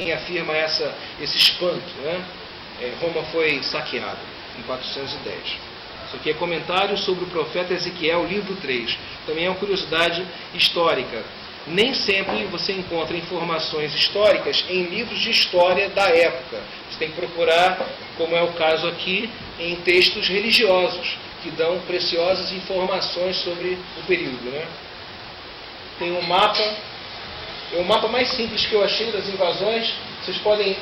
quem afirma esse espanto, né? Roma foi saqueada em 410. Isso aqui é comentário sobre o profeta Ezequiel, livro 3. Também é uma curiosidade histórica. Nem sempre você encontra informações históricas em livros de história da época. Você tem que procurar, como é o caso aqui, em textos religiosos, que dão preciosas informações sobre o período, né? Tem um mapa, é o mapa mais simples que eu achei das invasões. Vocês podem...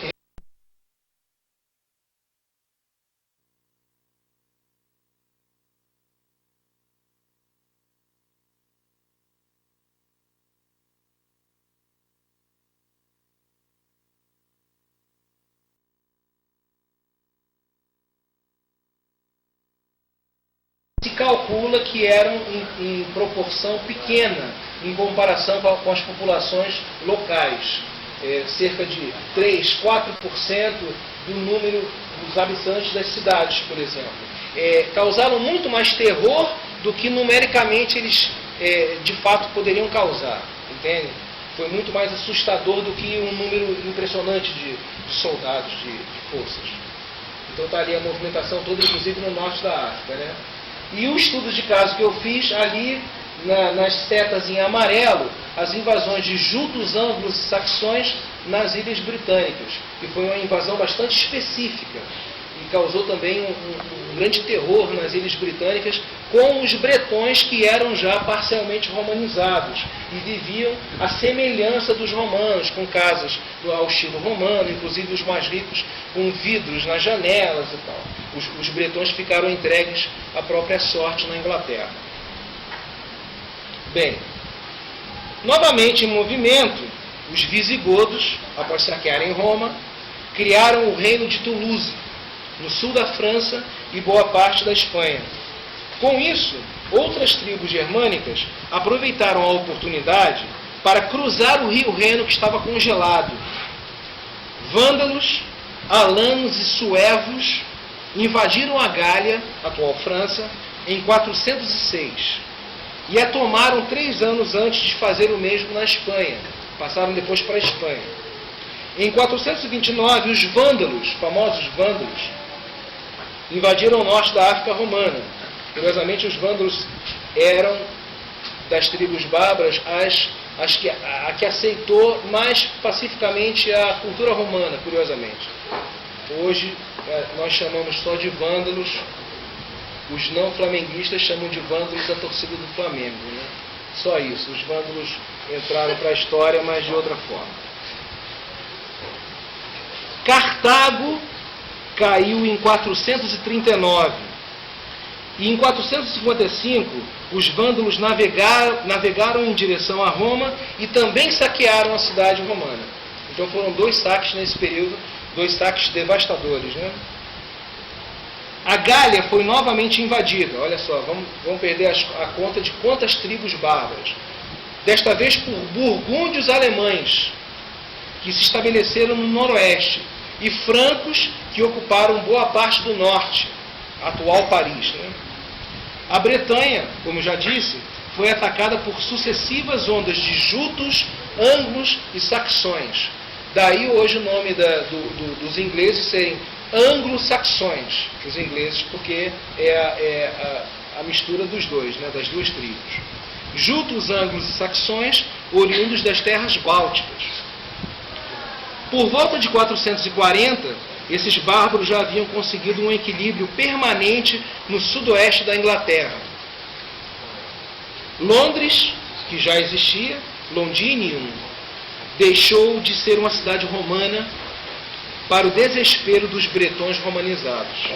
Se calcula que eram em proporção pequena em comparação com as populações locais. Cerca de 3, 4% do número dos habitantes das cidades, por exemplo. Causaram muito mais terror do que numericamente eles de fato poderiam causar. Entende? Foi muito mais assustador do que um número impressionante de soldados, de forças. Então está ali a movimentação toda, inclusive no norte da África, né? E o estudo de caso que eu fiz ali, nas setas em amarelo, as invasões de jutos, ângulos e saxões nas Ilhas Britânicas, que foi uma invasão bastante específica e causou também um grande terror nas Ilhas Britânicas com os bretões que eram já parcialmente romanizados e viviam à semelhança dos romanos, com casas ao estilo romano, inclusive os mais ricos com vidros nas janelas e tal. Os bretões ficaram entregues à própria sorte na Inglaterra. Bem, novamente em movimento, os visigodos, após saquearem Roma, criaram o reino de Toulouse, no sul da França e boa parte da Espanha. Com isso, outras tribos germânicas aproveitaram a oportunidade para cruzar o rio Reno, que estava congelado. Vândalos, alanos e suevos invadiram a Gália, atual França, em 406 e a tomaram 3 anos antes de fazer o mesmo na Espanha. Passaram depois para a Espanha. Em 429, os vândalos, famosos vândalos, invadiram o norte da África romana. Curiosamente, os vândalos eram, das tribos bárbaras, a que aceitou mais pacificamente a cultura romana, curiosamente. Hoje, nós chamamos só de vândalos, os não flamenguistas chamam de vândalos a torcida do Flamengo, né? Só isso, os vândalos entraram para a história, mas de outra forma. Cartago caiu em 439. E em 455, os vândalos navegaram em direção a Roma e também saquearam a cidade romana. Então foram 2 saques nesse período, 2 saques devastadores, né? A Gália foi novamente invadida. Olha só, vamos perder a conta de quantas tribos bárbaras. Desta vez por burgúndios alemães, que se estabeleceram no noroeste, e francos, que ocuparam boa parte do norte, atual Paris, né? A Bretanha, como já disse, foi atacada por sucessivas ondas de jutos, anglos e saxões. Daí hoje o nome dos ingleses serem anglo-saxões, os ingleses, porque a mistura dos dois, né, das 2 tribos. Jutos, anglos e saxões, oriundos das terras bálticas. Por volta de 440, esses bárbaros já haviam conseguido um equilíbrio permanente no sudoeste da Inglaterra. Londres, que já existia, Londinium, deixou de ser uma cidade romana para o desespero dos bretões romanizados.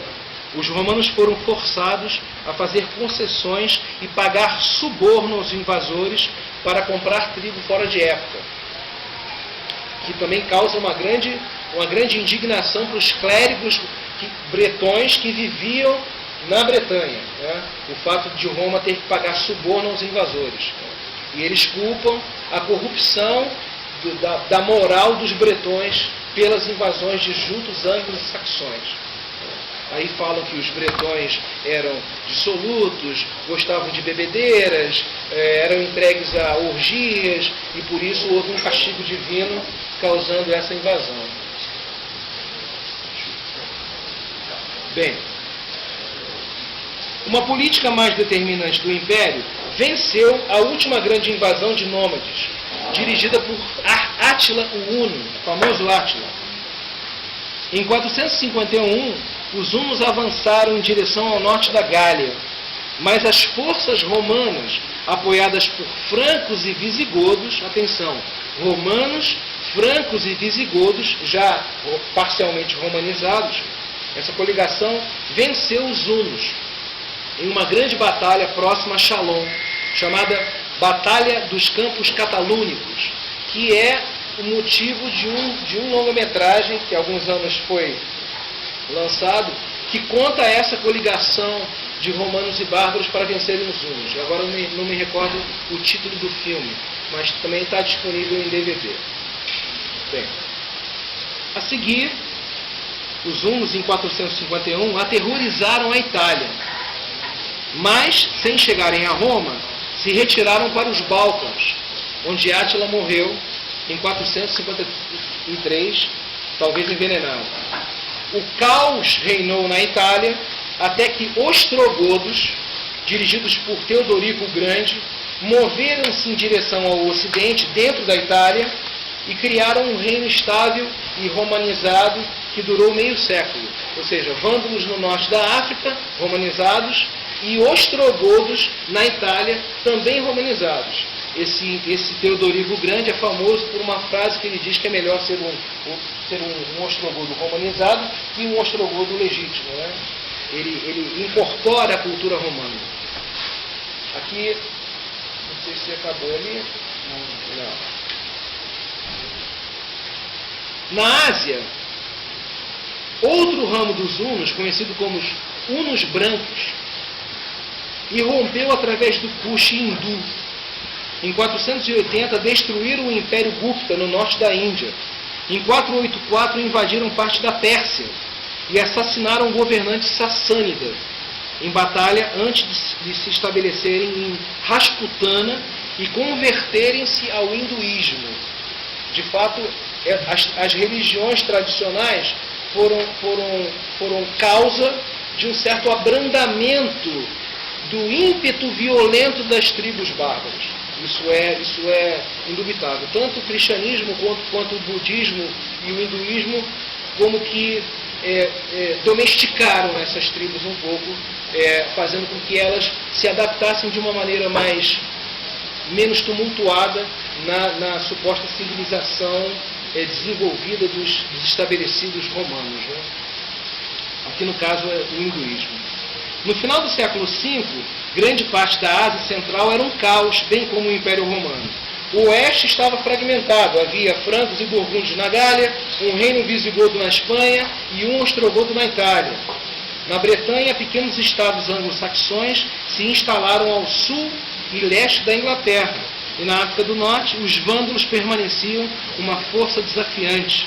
Os romanos foram forçados a fazer concessões e pagar suborno aos invasores para comprar trigo fora de época, que também causa uma grande indignação para os clérigos bretões que viviam na Bretanha, né? O fato de Roma ter que pagar suborno aos invasores. E eles culpam a corrupção da moral dos bretões pelas invasões de jutos, anglos e saxões. Aí falam que os bretões eram dissolutos, gostavam de bebedeiras, eram entregues a orgias, e por isso houve um castigo divino causando essa invasão. Bem, uma política mais determinante do Império venceu a última grande invasão de nômades, dirigida por Átila o Huno, o famoso Átila. Em 451, os hunos avançaram em direção ao norte da Gália, mas as forças romanas, apoiadas por francos e visigodos, atenção, romanos, francos e visigodos, já parcialmente romanizados, essa coligação venceu os hunos em uma grande batalha próxima a Chalon, chamada Batalha dos Campos Catalúnicos, que é o motivo de um longa-metragem que há alguns anos foi lançado, que conta essa coligação de romanos e bárbaros para vencerem os hunos. Agora não me recordo o título do filme, mas também está disponível em DVD. Bem, a seguir, os hunos, em 451, aterrorizaram a Itália, mas, sem chegarem a Roma, se retiraram para os Balcãs, onde Átila morreu em 453, talvez envenenado. O caos reinou na Itália até que ostrogodos, dirigidos por Teodorico o Grande, moveram-se em direção ao ocidente, dentro da Itália, e criaram um reino estável e romanizado que durou meio século. Ou seja, vândalos no norte da África, romanizados, e ostrogodos na Itália, também romanizados. Esse Teodorico Grande é famoso por uma frase que ele diz que é melhor ser um ostrogodo romanizado que um ostrogodo legítimo, né? Ele incorpora a cultura romana. Aqui, não sei se acabou ali. Não. Na Ásia, outro ramo dos hunos, conhecido como os hunos brancos, irrompeu através do Kush hindu. Em 480, destruíram o Império Gupta no norte da Índia. Em 484, invadiram parte da Pérsia e assassinaram o governante sassânida em batalha antes de se estabelecerem em Rasputana e converterem-se ao hinduísmo. De fato, as religiões tradicionais foram causa de um certo abrandamento do ímpeto violento das tribos bárbaras. Isso é indubitável. Tanto o cristianismo quanto o budismo e o hinduísmo como que domesticaram essas tribos um pouco, fazendo com que elas se adaptassem de uma maneira menos tumultuada na suposta civilização desenvolvida dos estabelecidos romanos, né? Aqui no caso é o hinduísmo. No final do século V, grande parte da Ásia Central era um caos, bem como o Império Romano. O oeste estava fragmentado, havia francos e burgúndios na Gália, um reino visigodo na Espanha e um ostrogodo na Itália. Na Bretanha, pequenos estados anglo-saxões se instalaram ao sul e leste da Inglaterra, e na África do Norte, os vândalos permaneciam uma força desafiante.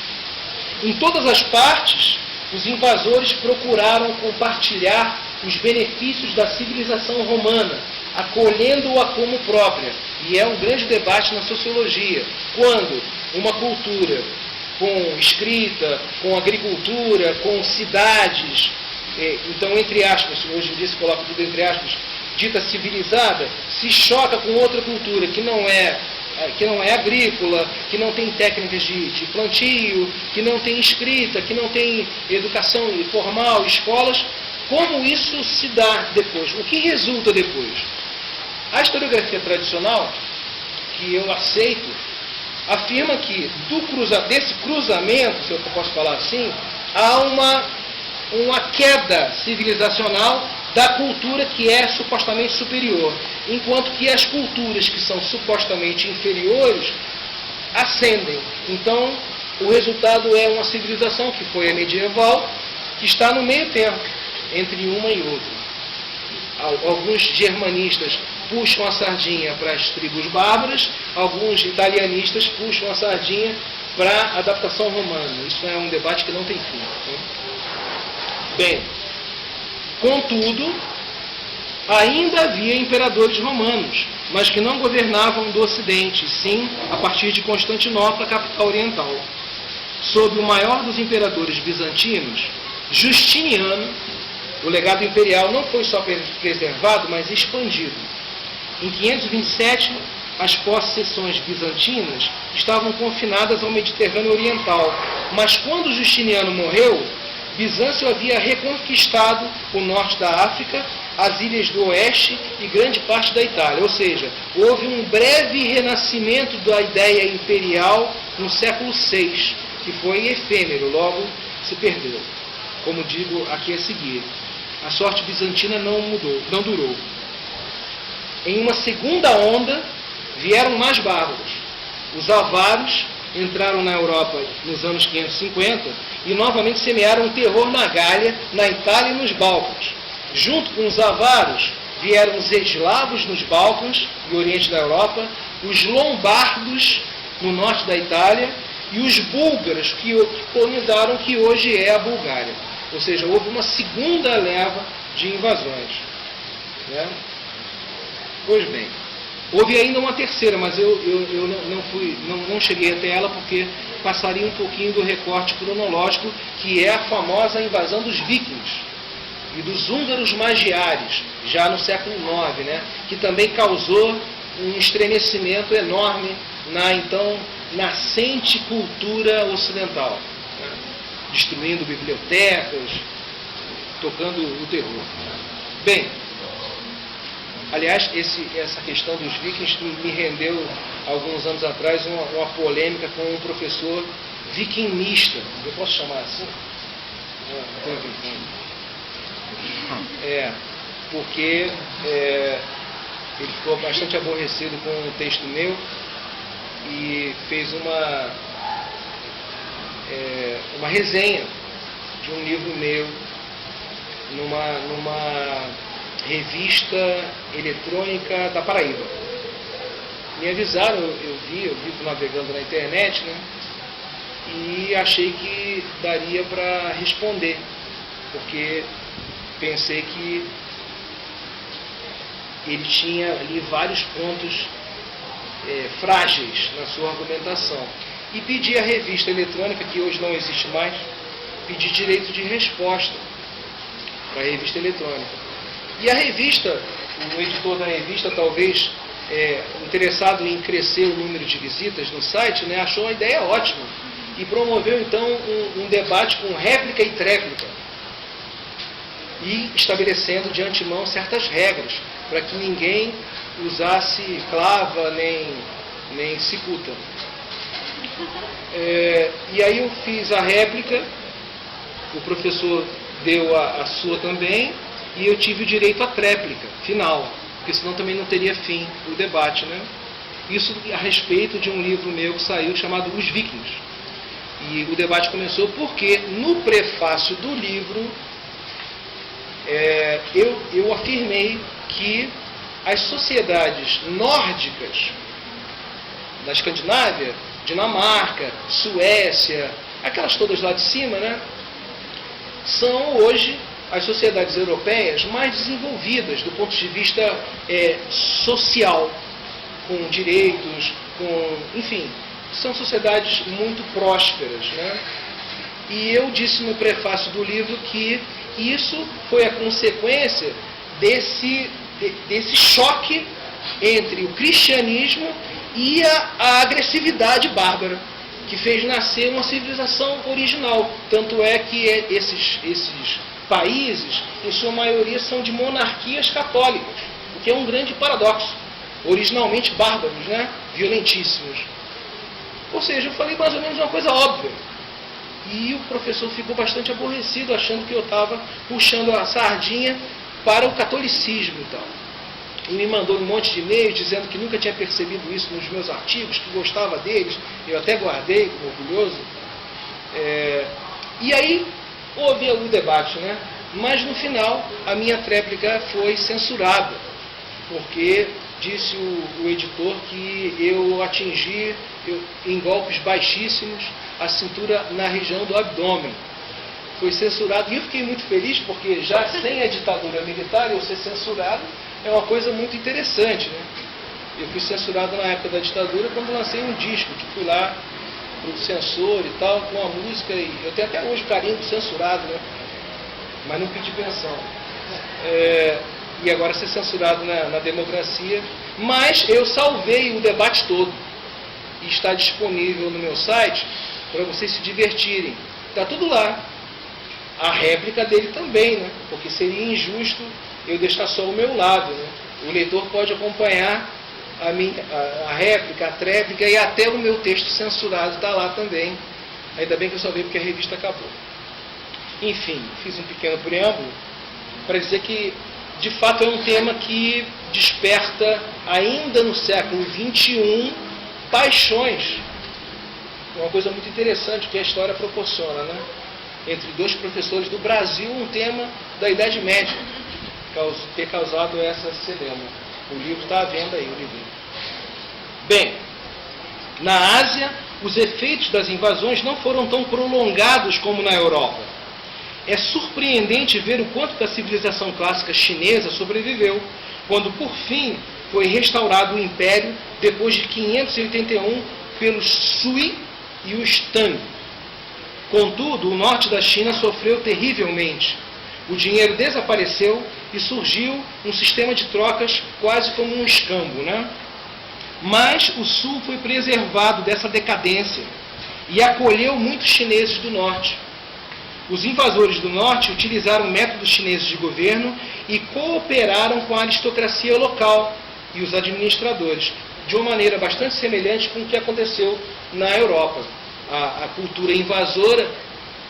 Em todas as partes, os invasores procuraram compartilhar os benefícios da civilização romana, acolhendo-a como própria. E é um grande debate na sociologia. Quando uma cultura com escrita, com agricultura, com cidades, então, entre aspas, hoje em dia se coloca tudo entre aspas, dita civilizada, se choca com outra cultura que não é agrícola, que não tem técnicas de plantio, que não tem escrita, que não tem educação formal, escolas. Como isso se dá depois? O que resulta depois? A historiografia tradicional, que eu aceito, afirma que desse cruzamento, se eu posso falar assim, há uma queda civilizacional da cultura que é supostamente superior, enquanto que as culturas que são supostamente inferiores ascendem. Então, o resultado é uma civilização que foi a medieval, que está no meio termo entre uma e outra. Alguns germanistas puxam a sardinha para as tribos bárbaras, alguns italianistas puxam a sardinha para a adaptação romana. Isso é um debate que não tem fim. Bem, contudo, ainda havia imperadores romanos, mas que não governavam do Ocidente, sim a partir de Constantinopla, capital oriental. Sob o maior dos imperadores bizantinos, Justiniano, o legado imperial não foi só preservado, mas expandido. Em 527, as possessões bizantinas estavam confinadas ao Mediterrâneo Oriental, mas quando Justiniano morreu, Bizâncio havia reconquistado o norte da África, as ilhas do oeste e grande parte da Itália. Ou seja, houve um breve renascimento da ideia imperial no século VI, que foi efêmero, logo se perdeu. Como digo aqui a seguir, a sorte bizantina não durou. Em uma segunda onda, vieram mais bárbaros. Os avaros entraram na Europa nos anos 550 e novamente semearam o terror na Gália, na Itália e nos Balcãs. Junto com os avaros, vieram os eslavos nos Balcãs e Oriente da Europa, os lombardos no norte da Itália e os búlgaros que colonizaram que hoje é a Bulgária. Ou seja, houve uma segunda leva de invasões. Né? Pois bem, houve ainda uma terceira, mas eu não cheguei até ela porque passaria um pouquinho do recorte cronológico, que é a famosa invasão dos vikings e dos húngaros magiares, já no século IX, né? Que também causou um estremecimento enorme na então nascente cultura ocidental, né? Destruindo bibliotecas, tocando o terror. Bem, aliás, essa questão dos vikings me rendeu, alguns anos atrás, uma polêmica com um professor vikingista. Eu posso chamar assim? Não, estou brincando. Porque ele ficou bastante aborrecido com o texto meu e fez uma resenha de um livro meu numa revista eletrônica da Paraíba. Me avisaram, eu vivo navegando na internet, né? E achei que daria para responder, porque pensei que ele tinha ali vários pontos frágeis na sua argumentação. E pedi à revista eletrônica, que hoje não existe mais, pedi direito de resposta para a revista eletrônica. E a revista, o editor da revista, talvez interessado em crescer o número de visitas no site, né, achou a ideia ótima e promoveu então um debate com réplica e tréplica, e estabelecendo de antemão certas regras para que ninguém usasse clava nem cicuta. E aí eu fiz a réplica, o professor deu a sua também, e eu tive o direito à tréplica final, porque senão também não teria fim o debate, né? Isso a respeito de um livro meu que saiu chamado Os Vikings. E o debate começou porque no prefácio do livro eu afirmei que as sociedades nórdicas da Escandinávia, Dinamarca, Suécia, aquelas todas lá de cima, né, são hoje as sociedades europeias mais desenvolvidas do ponto de vista social, com direitos, enfim, são sociedades muito prósperas, né? E eu disse no prefácio do livro que isso foi a consequência desse choque entre o cristianismo e a agressividade bárbara, que fez nascer uma civilização original. Tanto é que esses países, em sua maioria, são de monarquias católicas, o que é um grande paradoxo. Originalmente bárbaros, né? Violentíssimos. Ou seja, eu falei mais ou menos uma coisa óbvia. E o professor ficou bastante aborrecido, achando que eu estava puxando a sardinha para o catolicismo e tal. E me mandou um monte de e-mails dizendo que nunca tinha percebido isso nos meus artigos, que gostava deles. Eu até guardei, como orgulhoso. E aí houve o debate, né? Mas no final a minha tréplica foi censurada, porque disse o editor que eu atingi em golpes baixíssimos a cintura na região do abdômen. foi censurado, e eu fiquei muito feliz, porque já sem a ditadura militar, eu ser censurado é uma coisa muito interessante, né? Eu fui censurado na época da ditadura, quando lancei um disco, que fui lá pro censor e tal, com a música, e eu tenho até hoje carinho do censurado, né? Mas não pedi pensão. E agora ser censurado na democracia, mas eu salvei o debate todo, e está disponível no meu site, para vocês se divertirem. Está tudo lá. A réplica dele também, né? Porque seria injusto eu deixar só o meu lado, né? O leitor pode acompanhar a réplica, a tréplica e até o meu texto censurado está lá também. Ainda bem que eu só vi porque a revista acabou. Enfim, fiz um pequeno preâmbulo para dizer que, de fato, é um tema que desperta, ainda no século XXI, paixões. Uma coisa muito interessante que a história proporciona, né? Entre dois professores do Brasil, um tema da Idade Média, ter causado essa celema. O livro está à venda aí, o livro. Bem, na Ásia, os efeitos das invasões não foram tão prolongados como na Europa. É surpreendente ver o quanto que a civilização clássica chinesa sobreviveu, quando, por fim, foi restaurado o Império depois de 581 pelos Sui e os Tang. Contudo, o norte da China sofreu terrivelmente. O dinheiro desapareceu e surgiu um sistema de trocas quase como um escambo, né? Mas o sul foi preservado dessa decadência e acolheu muitos chineses do norte. Os invasores do norte utilizaram métodos chineses de governo e cooperaram com a aristocracia local e os administradores, de uma maneira bastante semelhante com o que aconteceu na Europa. A cultura invasora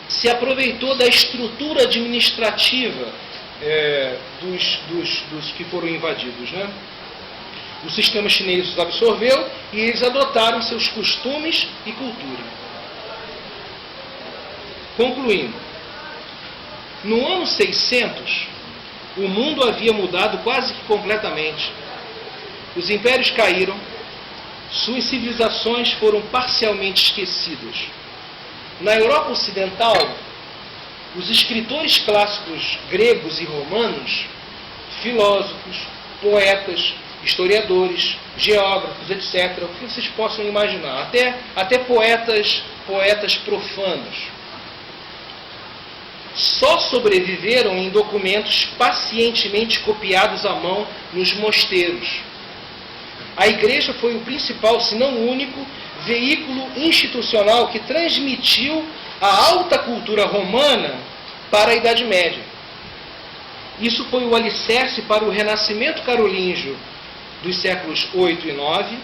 se aproveitou da estrutura administrativa dos que foram invadidos, né? O sistema chinês os absorveu e eles adotaram seus costumes e cultura. Concluindo, no ano 600, o mundo havia mudado quase que completamente. Os impérios caíram, suas civilizações foram parcialmente esquecidas. Na Europa Ocidental, os escritores clássicos gregos e romanos, filósofos, poetas, historiadores, geógrafos, etc., o que vocês possam imaginar, até poetas profanos, só sobreviveram em documentos pacientemente copiados à mão nos mosteiros. A igreja foi o principal, se não o único, veículo institucional que transmitiu a alta cultura romana para a Idade Média. Isso foi o alicerce para o renascimento carolíngio dos séculos 8 e 9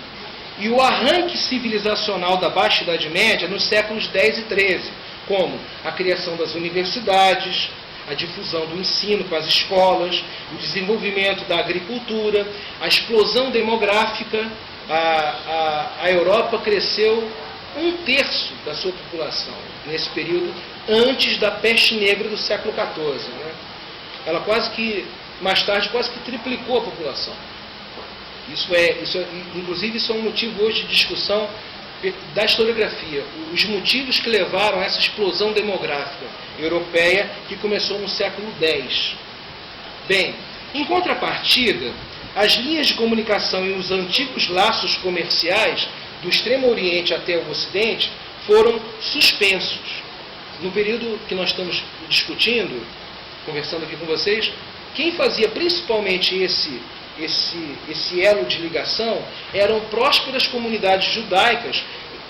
e o arranque civilizacional da Baixa Idade Média nos séculos 10 e 13, como a criação das universidades, a difusão do ensino com as escolas, o desenvolvimento da agricultura, a explosão demográfica. A Europa cresceu 1/3 da sua população nesse período, antes da peste negra do século XIV. Né? Ela mais tarde, quase que triplicou a população. Inclusive, isso é um motivo hoje de discussão da historiografia, os motivos que levaram a essa explosão demográfica europeia que começou no século X. Bem, em contrapartida, as linhas de comunicação e os antigos laços comerciais do Extremo Oriente até o Ocidente foram suspensos. No período que nós estamos discutindo, conversando aqui com vocês, quem fazia principalmente esse elo de ligação eram prósperas comunidades judaicas,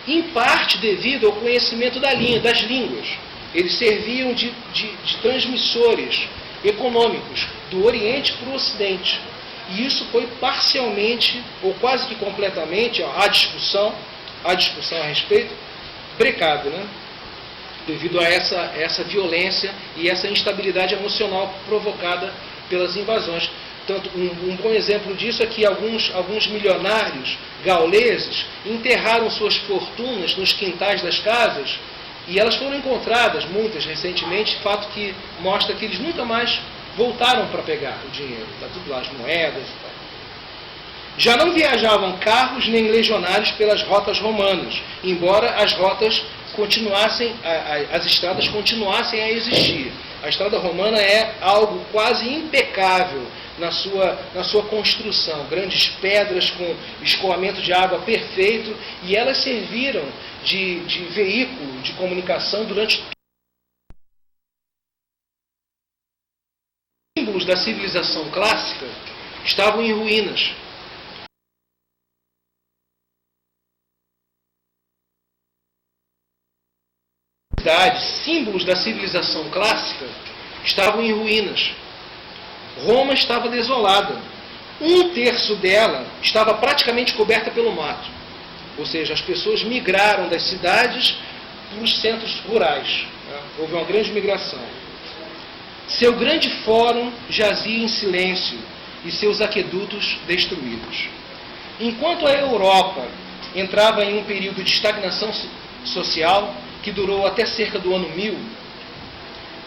em parte devido ao conhecimento das línguas. Eles serviam de transmissores econômicos do Oriente para o Ocidente. E isso foi parcialmente, ou quase que completamente, a discussão a respeito, brecado, né? Devido a essa violência e essa instabilidade emocional provocada pelas invasões. Tanto, um bom exemplo disso é que alguns milionários gauleses enterraram suas fortunas nos quintais das casas e elas foram encontradas, muitas recentemente, fato que mostra que eles nunca mais voltaram para pegar o dinheiro. Está tudo lá, as moedas e tal. Já não viajavam carros nem legionários pelas rotas romanas, embora as rotas as estradas continuassem a existir. A estrada romana é algo quase impecável na sua construção. Grandes pedras com escoamento de água perfeito, e elas serviram de veículo de comunicação durante os símbolos da civilização clássica estavam em ruínas. Símbolos da civilização clássica estavam em ruínas. Roma estava desolada. 1/3 dela estava praticamente coberta pelo mato. Ou seja, as pessoas migraram das cidades para os centros rurais. Houve uma grande migração. Seu grande fórum jazia em silêncio e seus aquedutos destruídos. Enquanto a Europa entrava em um período de estagnação social, que durou até cerca do ano 1000,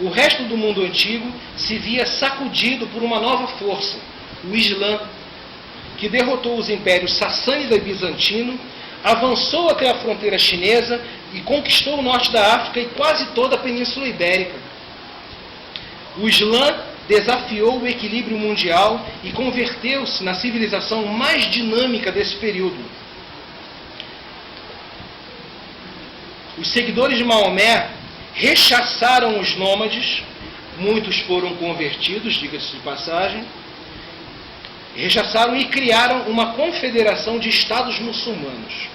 o resto do mundo antigo se via sacudido por uma nova força, o Islã, que derrotou os impérios sassânida e bizantino, avançou até a fronteira chinesa e conquistou o norte da África e quase toda a Península Ibérica. O Islã desafiou o equilíbrio mundial e converteu-se na civilização mais dinâmica desse período. Os seguidores de Maomé rechaçaram os nômades, muitos foram convertidos, diga-se de passagem, rechaçaram e criaram uma confederação de estados muçulmanos.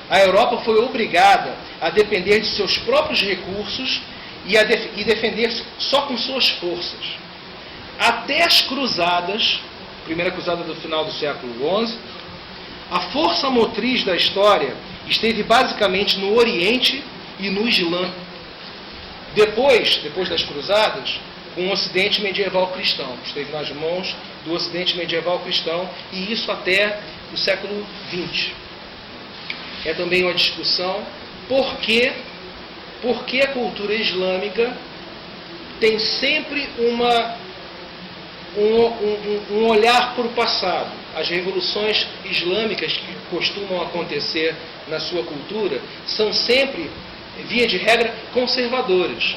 A Europa foi obrigada a depender de seus próprios recursos e defender-se só com suas forças. Até as cruzadas, primeira cruzada do final do século XI, a força motriz da história esteve basicamente no Oriente e no Islã. Depois das cruzadas, com o Ocidente medieval cristão, esteve nas mãos do Ocidente medieval cristão, e isso até o século XX. É também uma discussão por que a cultura islâmica tem sempre um olhar para o passado. As revoluções islâmicas que costumam acontecer na sua cultura são sempre, via de regra, conservadoras.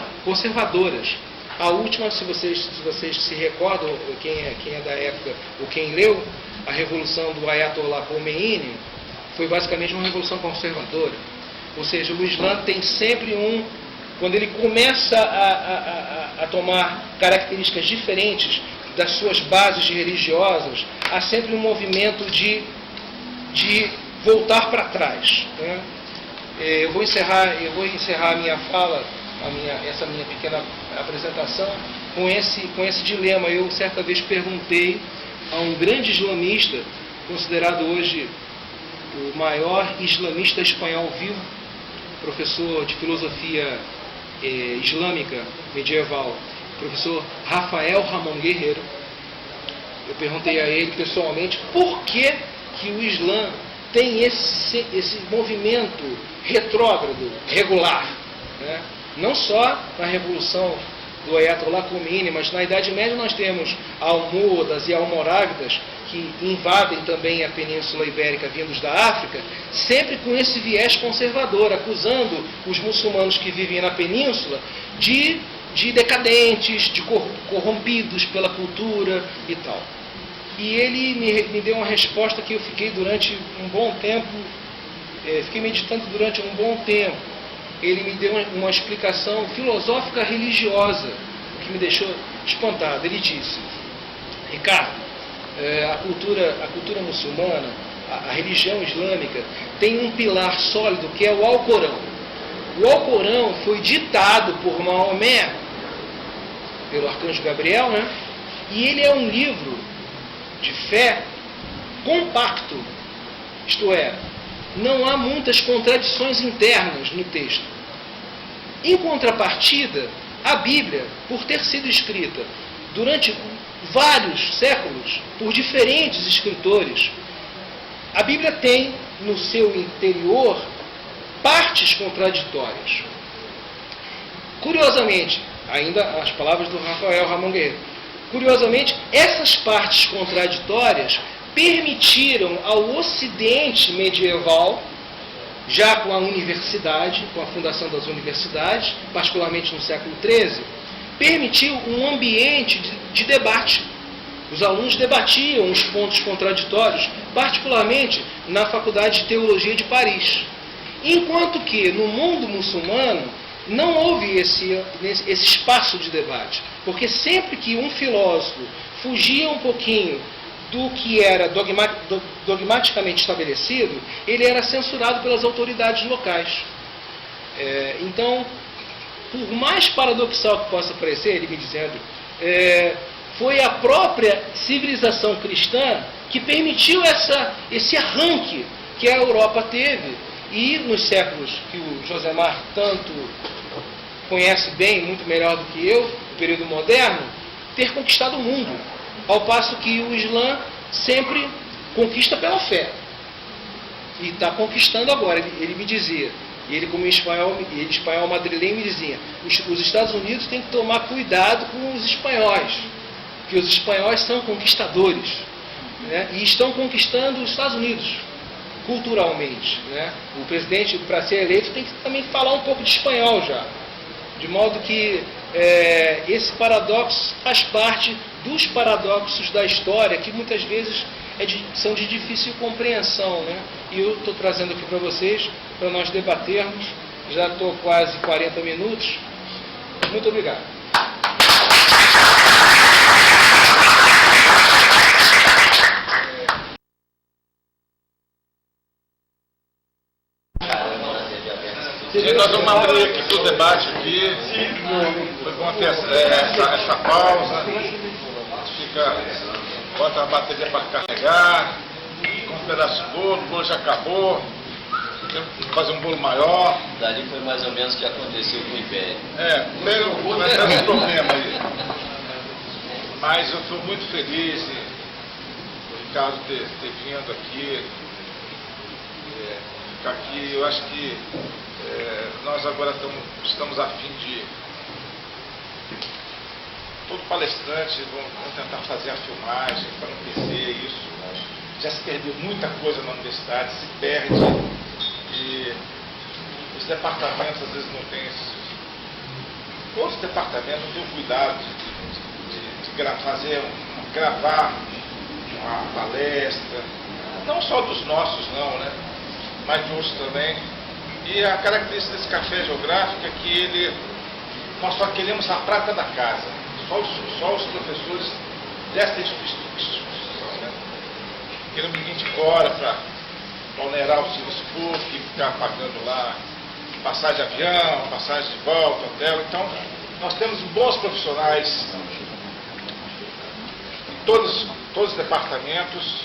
A última, se vocês se recordam, quem é da época ou quem leu, a revolução do Ayatollah Khomeini foi basicamente uma revolução conservadora. Ou seja, o Islã tem sempre quando ele começa a tomar características diferentes das suas bases religiosas, há sempre um movimento de voltar para trás, né? Eu vou encerrar a minha fala, essa minha pequena apresentação, com esse dilema. Eu certa vez perguntei a um grande islamista, considerado hoje o maior islamista espanhol vivo, professor de filosofia islâmica medieval, professor Rafael Ramon Guerreiro. Eu perguntei a ele pessoalmente por que o Islã tem esse movimento retrógrado, regular, né? Não só na revolução do Ayatollah Khomeini, mas na Idade Média nós temos almohadas e almorávidas que invadem também a Península Ibérica vindos da África, sempre com esse viés conservador, acusando os muçulmanos que vivem na Península de decadentes, de corrompidos pela cultura e tal. E ele me deu uma resposta que eu fiquei durante um bom tempo, fiquei meditando durante um bom tempo. Ele me deu uma explicação filosófica religiosa, o que me deixou espantado. Ele disse: Ricardo, a cultura muçulmana, a religião islâmica, tem um pilar sólido que é o Alcorão. O Alcorão foi ditado por Maomé, pelo arcanjo Gabriel, né? E ele é um livro de fé compacto, isto é, não há muitas contradições internas no texto. Em contrapartida, a Bíblia, por ter sido escrita durante vários séculos por diferentes escritores, a Bíblia tem no seu interior partes contraditórias. Curiosamente, ainda as palavras do Rafael Ramon Guerreiro, curiosamente, essas partes contraditórias permitiram ao Ocidente medieval já com a universidade, com a fundação das universidades, particularmente no século XIII, permitiu um ambiente de debate. Os alunos debatiam os pontos contraditórios, particularmente na Faculdade de Teologia de Paris. Enquanto que no mundo muçulmano não houve esse espaço de debate, porque sempre que um filósofo fugia um pouquinho do que era dogmaticamente estabelecido, ele era censurado pelas autoridades locais. Então, por mais paradoxal que possa parecer, ele me dizendo, foi a própria civilização cristã que permitiu esse arranque que a Europa teve, e nos séculos que o Josemar tanto conhece bem, muito melhor do que eu, o período moderno, ter conquistado o mundo, ao passo que o Islã sempre conquista pela fé, e está conquistando agora. Ele me dizia, e ele como espanhol madrilenho me dizia, os Estados Unidos têm que tomar cuidado com os espanhóis, porque os espanhóis são conquistadores, né? E estão conquistando os Estados Unidos culturalmente, né? O presidente, para ser eleito, tem que também falar um pouco de espanhol já, de modo que esse paradoxo faz parte dos paradoxos da história, que muitas vezes são de difícil compreensão, né? E eu estou trazendo aqui para vocês, para nós debatermos. Já estou quase 40 minutos. Muito obrigado. Sim, nós vamos abrir aqui para o debate aqui. Foi bom ter essa pausa. Bota a bateria para carregar, com um pedaço de bolo, o bolo já acabou. Temos que fazer um bolo maior. Dali foi mais ou menos o que aconteceu com o Império. Vai ter esse problema aí. Mas eu estou muito feliz em o Ricardo ter vindo aqui. Ficar aqui, eu acho que nós agora estamos a fim de. Todo palestrante, vamos tentar fazer a filmagem para não perder isso. Já se perdeu muita coisa na universidade, se perde. E os departamentos às vezes não têm Todos os departamentos não têm o cuidado de gravar uma palestra, não só dos nossos não, né? Mas de outros também. E a característica desse café geográfico é que nós só queremos a prata da casa. Só os professores dessa instituição, né? Queremos ninguém de fora para onerar o serviço público e ficar pagando lá passagem de avião, passagem de volta, hotel. Então, nós temos bons profissionais em todos os departamentos,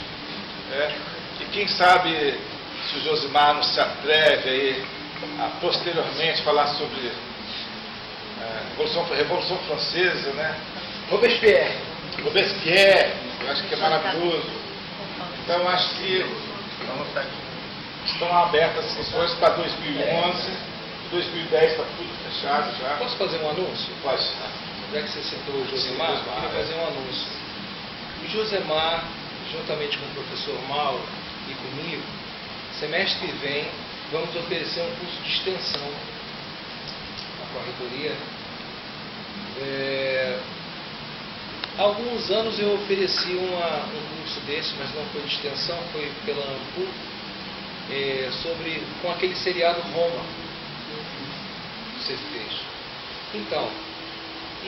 né? E quem sabe se o Josemar não se atreve aí a posteriormente falar sobre Revolução Francesa, né? Robespierre, eu acho que é maravilhoso. Então, acho que estão abertas as sessões para 2011, 2010 está tudo fechado já. Posso fazer um anúncio? Pode. Já que você citou o Josemar, eu queria fazer um anúncio. O Josemar, juntamente com o professor Mauro e comigo, semestre que vem, vamos oferecer um curso de extensão na corretoria. Há alguns anos eu ofereci um curso desse, mas não foi de extensão, foi pela ANPU, com aquele seriado Roma, que você fez. Então,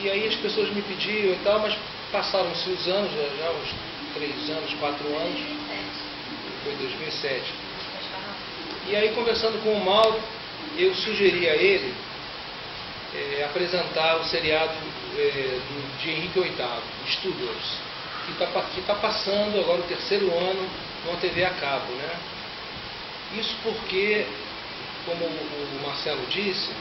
e aí as pessoas me pediam e tal, mas passaram-se os anos, já uns 3 anos, 4 anos, foi 2007. E aí, conversando com o Mauro, eu sugeri a ele apresentar o seriado de Henrique VIII, Tudors, que está passando agora o 3º ano numa TV a cabo, né? Isso porque, como o Marcelo disse,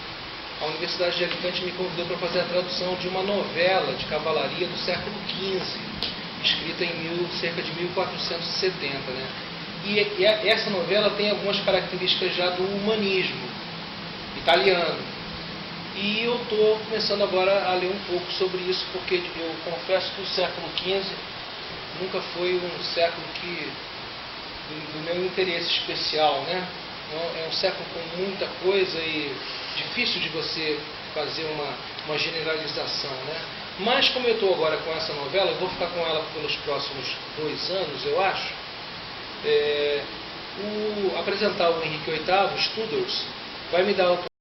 a Universidade de Alicante me convidou para fazer a tradução de uma novela de cavalaria do século XV, escrita em cerca de 1470, né? E essa novela tem algumas características já do humanismo italiano. E eu estou começando agora a ler um pouco sobre isso, porque eu confesso que o século XV nunca foi um século do meu interesse especial, né? É um século com muita coisa e difícil de você fazer uma generalização, né? Mas como eu estou agora com essa novela, eu vou ficar com ela pelos próximos 2 anos, eu acho. Apresentar o Henrique VIII, Studers, vai me dar